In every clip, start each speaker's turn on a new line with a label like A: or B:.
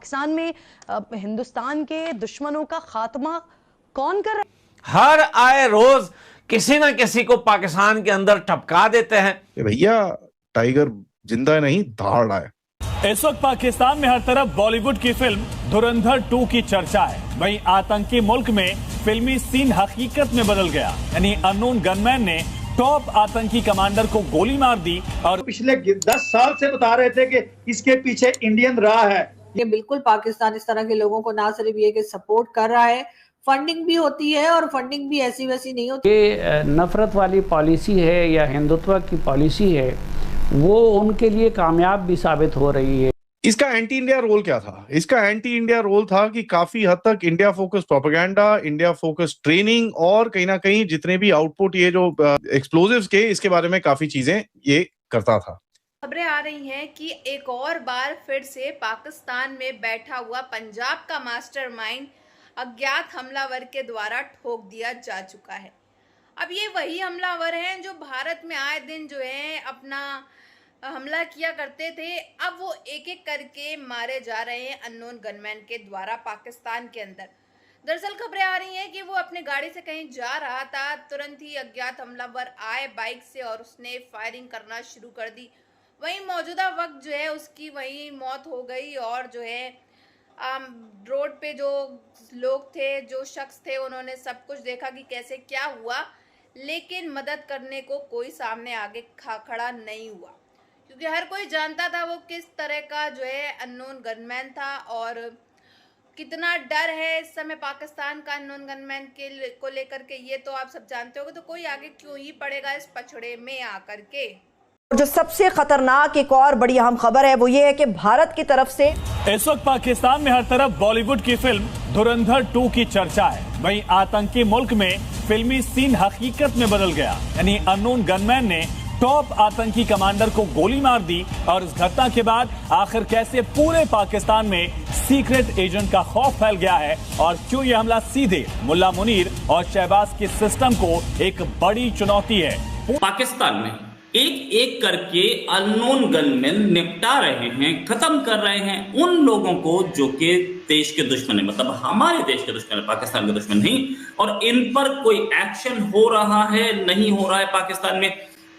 A: पाकिस्तान में हिंदुस्तान के दुश्मनों का खात्मा कौन कर रहा है?
B: हर आए रोज किसी न किसी को पाकिस्तान के अंदर टपका देते हैं।
C: भैया टाइगर जिंदा नहीं दहाड़ रहा है।
D: इस वक्त पाकिस्तान में हर तरफ बॉलीवुड की फिल्म धुरंधर 2 की चर्चा है। वहीं आतंकी मुल्क में फिल्मी सीन हकीकत में बदल गया, यानी अननोन गनमैन ने टॉप आतंकी कमांडर को गोली मार दी और
E: पिछले 10 साल से बता रहे थे कि इसके पीछे इंडियन रहा है।
F: ये बिल्कुल पाकिस्तान इस तरह के लोगों को ना सिर्फ ये कि सपोर्ट कर रहा है, फंडिंग भी होती है और फंडिंग भी ऐसी वैसी नहीं होती।
G: ये नफरत वाली पॉलिसी है या हिंदुत्व की पॉलिसी है, वो उनके लिए कामयाब भी साबित हो रही है।
C: इसका एंटी इंडिया रोल क्या था? इसका एंटी इंडिया रोल था कि काफी हद तक India focus propaganda, India focus training और कहीं ना कहीं जितने भी आउटपुट ये जो एक्सप्लोजिव्स के, इसके बारे में काफी चीजें ये करता था।
H: खबरें आ रही हैं कि एक और बार फिर से पाकिस्तान में बैठा हुआ पंजाब का मास्टरमाइंड अज्ञात हमलावर के द्वारा ठोक दिया जा चुका है। अब ये वही हमलावर हैं जो भारत में आए दिन जो है अपना हमला किया करते थे। अब वो एक एक करके मारे जा रहे हैं अननोन गनमैन के द्वारा पाकिस्तान के अंदर। दरअसल खबरें आ रही हैं कि वो अपने गाड़ी से कहीं जा रहा था, तुरंत ही अज्ञात हमलावर आए बाइक से और उसने फायरिंग करना शुरू कर दी। वहीं मौजूदा वक्त जो है उसकी वहीं मौत हो गई और जो है रोड पे जो लोग थे, जो शख्स थे, उन्होंने सब कुछ देखा कि कैसे क्या हुआ, लेकिन मदद करने को कोई सामने आगे खड़ा नहीं हुआ, क्योंकि हर कोई जानता था वो किस तरह का जो है अननोन गनमैन था और कितना डर है इस समय पाकिस्तान का अननोन गनमैन को लेकर के। ये तो आप सब जानते होगे, तो कोई आगे क्यों ही पड़ेगा इस पछड़े में आकर के।
A: जो सबसे खतरनाक एक और बड़ी अहम खबर है वो ये है कि भारत की तरफ से
D: इस वक्त पाकिस्तान में हर तरफ बॉलीवुड की फिल्म धुरंधर 2 की चर्चा है। वहीं आतंकी मुल्क में फिल्मी सीन हकीकत में बदल गया, यानी अननोन गनमैन ने टॉप आतंकी कमांडर को गोली मार दी और इस घटना के बाद आखिर कैसे पूरे पाकिस्तान में सीक्रेट एजेंट का खौफ फैल गया है और क्यों यह हमला सीधे मुल्ला मुनीर और शहबाज के सिस्टम को एक बड़ी चुनौती है।
I: पाकिस्तान में एक एक करके अननोन गनमैन निपटा रहे हैं, खत्म कर रहे हैं उन लोगों को जो कि देश के दुश्मन है, मतलब हमारे देश के दुश्मन है, पाकिस्तान के दुश्मन नहीं। और इन पर कोई एक्शन हो रहा है, नहीं हो रहा है पाकिस्तान में।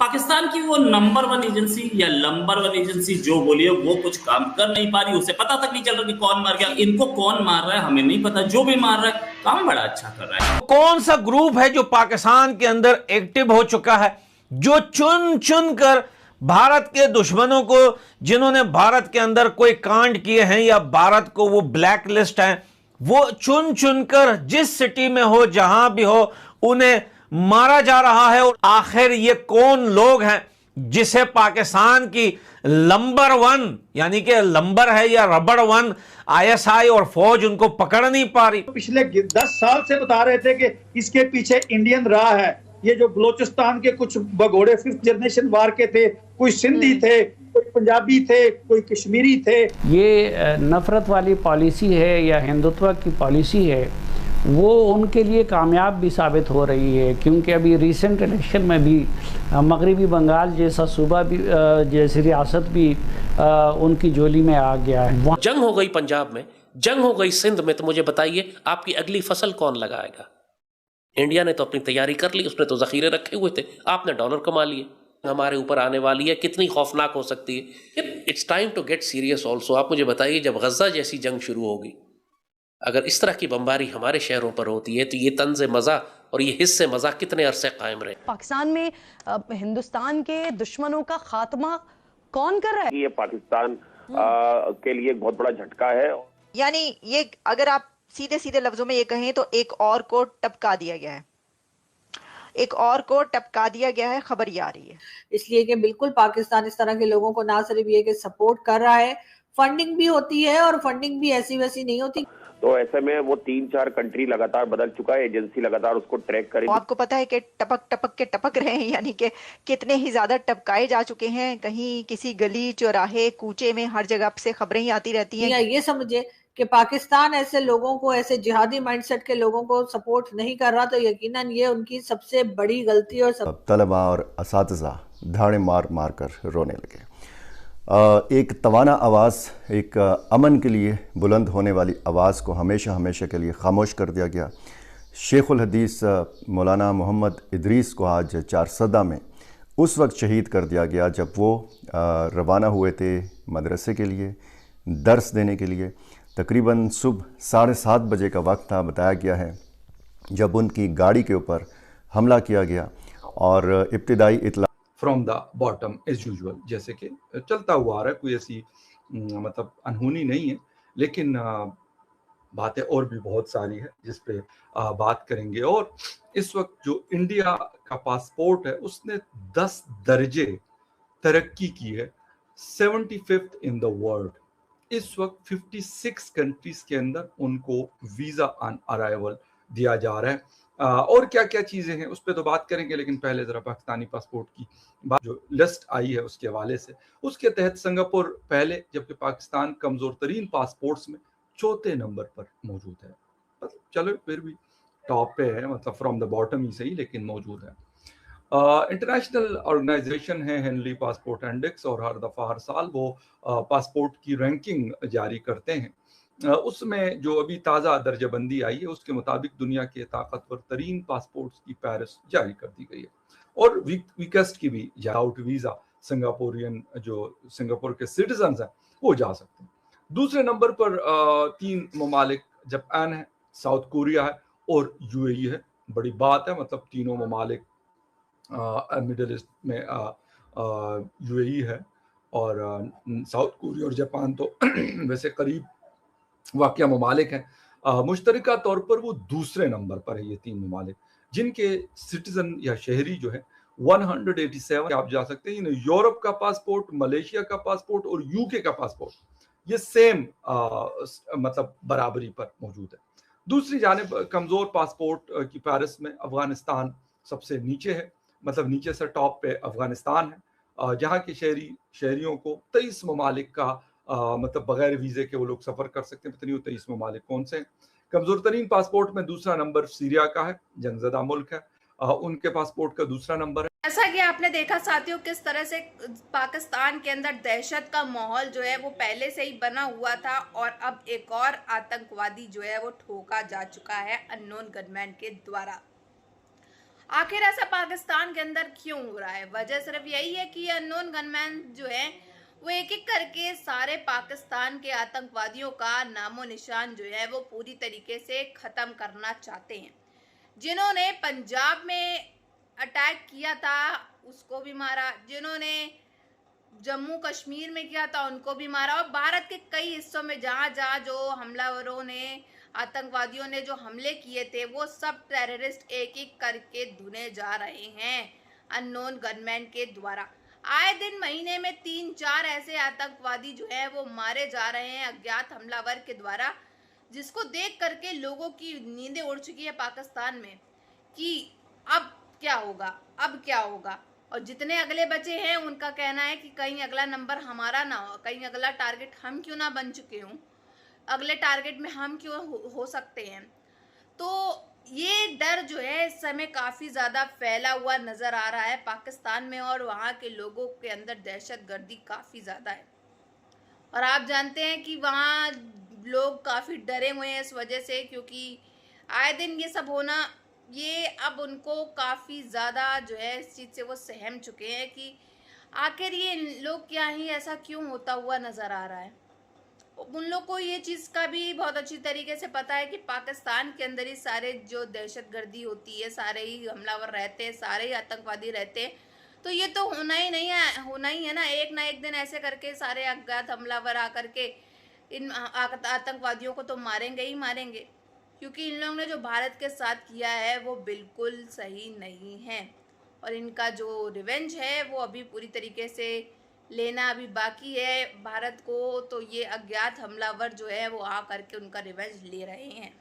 I: पाकिस्तान की वो नंबर 1 एजेंसी या नंबर 1 एजेंसी जो बोलिए वो कुछ काम कर नहीं पा रही, उसे पता तक नहीं चल रहा कि कौन मार गया। इनको कौन मार रहा है हमें नहीं पता, जो भी मार रहा है काम बड़ा अच्छा कर रहा है।
B: कौन सा ग्रुप है जो पाकिस्तान के अंदर एक्टिव हो चुका है, जो चुन चुन कर भारत के दुश्मनों को, जिन्होंने भारत के अंदर कोई कांड किए हैं या भारत को वो ब्लैक लिस्ट है, वो चुन चुन कर जिस सिटी में हो, जहां भी हो, उन्हें मारा जा रहा है। और आखिर ये कौन लोग हैं जिसे पाकिस्तान की नंबर 1 यानी कि नंबर है या रबड़ 1 ISI और फौज उनको पकड़ नहीं पा रही?
E: पिछले 10 साल से बता रहे थे कि इसके पीछे इंडियन रहा है। ये जो बलोचिस्तान के कुछ भगोड़े 5th जनरेशन वार के थे, कोई सिंधी थे, कोई पंजाबी थे, कोई कश्मीरी थे।
G: ये नफरत वाली पॉलिसी है या हिंदुत्व की पॉलिसी है, वो उनके लिए कामयाब भी साबित हो रही है, क्योंकि अभी रिसेंट इलेक्शन में भी मगरबी बंगाल जैसा सूबा भी, जैसी रियासत भी उनकी झोली में आ गया है।
J: जंग हो गई पंजाब में, जंग हो गई सिंध में, तो मुझे बताइए आपकी अगली फसल कौन लगाएगा? इंडिया ने तो अपनी तैयारी कर ली, उसने तो जखीरे रखे हुए थे, आपने डॉलर कमा लिए। हमारे ऊपर आने वाली है, कितनी खौफनाक हो सकती है। It's time to get serious also. आप मुझे बताइए, जब गजा जैसी जंग शुरू होगी, अगर इस तरह की बमबारी हमारे शहरों पर होती है, तो ये तंज़े मज़ा और ये हिस्से मज़ा कितने अरसे कायम रहे?
A: पाकिस्तान में हिंदुस्तान के दुश्मनों का खात्मा कौन कर रहा है?
K: ये पाकिस्तान के लिए बहुत बड़ा झटका है।
L: यानी ये अगर आप सीधे सीधे लफ्जों में ये कहें तो एक और को टपका दिया गया है, एक और को टपका दिया गया है, खबर ये आ रही है।
F: इसलिए कि बिल्कुल पाकिस्तान इस तरह के लोगों को ना सिर्फ ये कि सपोर्ट कर रहा है, फंडिंग भी होती है और फंडिंग भी ऐसी वैसी नहीं होती।
K: तो ऐसे में वो 3-4 कंट्री लगातार बदल चुका है, एजेंसी लगातार उसको ट्रैक करे।
L: तो आपको पता है कि टपक टपक के टपक रहे हैं, यानी कि कितने ही ज्यादा टपकाए जा चुके हैं। कहीं किसी गली, चौराहे, कूचे में हर जगह से खबरें ही आती रहती हैं।
F: ये समझे कि पाकिस्तान ऐसे लोगों को, ऐसे जिहादी माइंडसेट के लोगों को सपोर्ट नहीं कर रहा, तो यकीनन ये उनकी सबसे बड़ी गलती। और
M: तलबा और असातिज़ा धाड़े मार मार कर रोने लगे। एक तवाना आवाज़, एक अमन के लिए बुलंद होने वाली आवाज़ को हमेशा हमेशा के लिए खामोश कर दिया गया। शेखुल हदीस मौलाना मोहम्मद इदरीस को आज चारसदा में उस वक्त शहीद कर दिया गया जब वो रवाना हुए थे मदरसे के लिए, दर्स देने के लिए। तकरीबन सुबह 7:30 बजे का वक्त था, बताया गया है, जब उनकी गाड़ी के ऊपर हमला किया गया और इब्तिदाई इतला
N: from the bottom as usual, जैसे कि चलता हुआ आ रहा है, कोई ऐसी मतलब अनहोनी नहीं है, लेकिन बातें और भी बहुत सारी है जिस पे बात करेंगे। और इस वक्त जो इंडिया का पासपोर्ट है उसने 10 दर्जे तरक्की की है, 75th इन द वर्ल्ड। इस वक्त 56 कंट्रीज के अंदर उनको वीजा ऑन अराइवल दिया जा रहा है। और क्या क्या चीजें हैं उस पर तो बात करेंगे, लेकिन पहले जरा पाकिस्तानी पासपोर्ट की बात, जो लिस्ट आई है उसके हवाले से। उसके तहत सिंगापुर पहले, जबकि पाकिस्तान कमजोर तरीन पासपोर्ट्स में 4थे नंबर पर मौजूद है। चलो फिर भी टॉप पे है, मतलब फ्रॉम द बॉटम ही सही, लेकिन मौजूद है। इंटरनेशनल ऑर्गेनाइजेशन है हेनली पासपोर्ट इंडेक्स, और हर दफ़ा हर साल वो पासपोर्ट की रैंकिंग जारी करते हैं। उसमें जो अभी ताज़ा दर्जाबंदी आई है उसके मुताबिक दुनिया के ताकतवर तरीन पासपोर्ट्स की फहरिस्त जारी कर दी गई है, और वीकेस्ट की भी आउट वीज़ा सिंगापुरियन जो सिंगापुर के सिटीजन हैं वो जा सकते हैं। दूसरे नंबर पर 3 ममालिक जापान है, साउथ कोरिया है और यूएई है। बड़ी बात है, मतलब तीनों ममालिक मिडल ईस्ट में यूएई है, और साउथ कोरिया और जापान तो वैसे करीब वाक़या ममालिक हैं। मुश्तरका तौर पर वो दूसरे नंबर पर है ये 3 ममालिक, जिनके सिटीजन या शहरी जो है 187 आप जा सकते हैं। यूरोप का पासपोर्ट, मलेशिया का पासपोर्ट और यूके का पासपोर्ट ये सेम मतलब बराबरी पर मौजूद है। दूसरी जानिब कमज़ोर पासपोर्ट की फहरिस्त में अफगानिस्तान सबसे नीचे है, मतलब नीचे से टॉप पे अफगानिस्तान है, जहाँ के शहरियों को 23 ममालिक का मतलब बगैर वीज़े के वो लोग सफ़र कर सकते हैं। पता नहीं 23 ममालिक कौन से हैं। कमज़ोर तरीन पासपोर्ट में दूसरा नंबर सीरिया का है, जंगज़दा मुल्क है, उनके पासपोर्ट का दूसरा नंबर है।
H: जैसा कि आपने देखा साथियों, किस तरह से पाकिस्तान के अंदर दहशत का माहौल जो है वो पहले से ही बना हुआ था, और अब एक और आतंकवादी जो है वो ठोका जा चुका है अननोन गनमैन के द्वारा। आखिर ऐसा पाकिस्तान के अंदर क्यों हो रहा है? वजह सिर्फ यही है कि अननोन गनमैन जो है वो एक एक करके सारे पाकिस्तान के आतंकवादियों का नामो निशान जो है वो पूरी तरीके से ख़त्म करना चाहते हैं। जिन्होंने पंजाब में अटैक किया था उसको भी मारा, जिन्होंने जम्मू कश्मीर में किया था उनको भी मारा, और भारत के कई हिस्सों में जहाँ जहाँ जो हमलावरों ने, आतंकवादियों ने जो हमले किए थे, वो सब टेररिस्ट एक एक करके धुने जा रहे हैं अननोन गनमैन के द्वारा। आए दिन महीने में 3-4 ऐसे आतंकवादी जो है वो मारे जा रहे हैं अज्ञात हमलावर के द्वारा, जिसको देख करके लोगों की नींदें उड़ चुकी है पाकिस्तान में कि अब क्या होगा, अब क्या होगा। और जितने अगले बचे हैं उनका कहना है कि कहीं अगला नंबर हमारा ना हो, कहीं अगला टारगेट हम क्यों ना बन चुके हों, अगले टारगेट में हम क्यों हो सकते हैं। तो ये डर जो है इस समय काफ़ी ज़्यादा फैला हुआ नज़र आ रहा है पाकिस्तान में, और वहाँ के लोगों के अंदर दहशतगर्दी काफ़ी ज़्यादा है। और आप जानते हैं कि वहाँ लोग काफ़ी डरे हुए हैं इस वजह से, क्योंकि आए दिन ये सब होना, ये अब उनको काफ़ी ज़्यादा जो है इस चीज़ से वो सहम चुके हैं कि आखिर ये लोग क्या ही ऐसा क्यों होता हुआ नज़र आ रहा है। उन लोग को ये चीज़ का भी बहुत अच्छी तरीके से पता है कि पाकिस्तान के अंदर ही सारे जो दहशतगर्दी होती है, सारे ही हमलावर रहते हैं, सारे ही आतंकवादी रहते हैं, तो ये तो होना ही नहीं है, होना ही है ना। एक दिन ऐसे करके सारे अज्ञात हमलावर आकर के इन आतंकवादियों को तो मारेंगे ही मारेंगे, क्योंकि इन लोगों ने जो भारत के साथ किया है वो बिल्कुल सही नहीं है, और इनका जो रिवेंज है वो अभी पूरी तरीके से लेना अभी बाकी है भारत को। तो ये अज्ञात हमलावर जो है वो आ करके उनका रिवेंज ले रहे हैं।